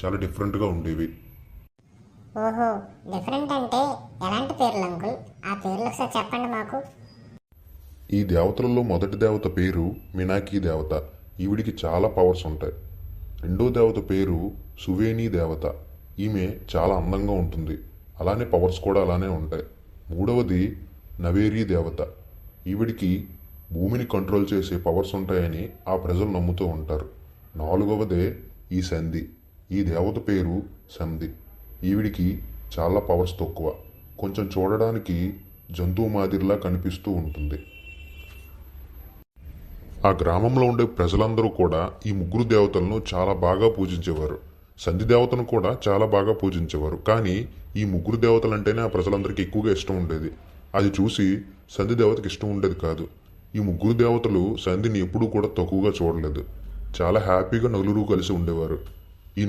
చాలా డిఫరెంట్గా ఉండేవి. ఓహో, డిఫరెంట్ అంటే ఎలాంటి పేర్లు అంకుల్? ఆ పేర్లు ఒకసారి చెప్పండి మాకు. ఈ దేవతలలో మొదటి దేవత పేరు మినాకీ దేవత. ఈవిడికి చాలా పవర్స్ ఉంటాయి. రెండో దేవత పేరు సువేణి దేవత. ఈమె చాలా అందంగా ఉంటుంది, అలానే పవర్స్ కూడా అలానే ఉంటాయి. మూడవది నవేరీ దేవత. ఈవిడికి భూమిని కంట్రోల్ చేసే పవర్స్ ఉంటాయని ఆ ప్రజలు నమ్ముతూ ఉంటారు. నాలుగవదే ఈ సంధి. ఈ దేవత పేరు సంధి. ఈవిడికి చాలా పవర్స్ తక్కువ, కొంచెం చూడడానికి జంతువు మాదిరిలా కనిపిస్తూ ఉంటుంది. ఆ గ్రామంలో ఉండే ప్రజలందరూ కూడా ఈ ముగ్గురు దేవతలను చాలా బాగా పూజించేవారు. సంధి దేవతను కూడా చాలా బాగా పూజించేవారు. కానీ ఈ ముగ్గురు దేవతలంటేనే ఆ ప్రజలందరికీ ఎక్కువగా ఇష్టం ఉండేది. అది చూసి సంధి దేవతకి ఇష్టం ఉండేది కాదు. ఈ ముగ్గురు దేవతలు సంధిని ఎప్పుడూ కూడా తక్కువగా చూడలేదు. చాలా హ్యాపీగా నలుగురు కలిసి ఉండేవారు.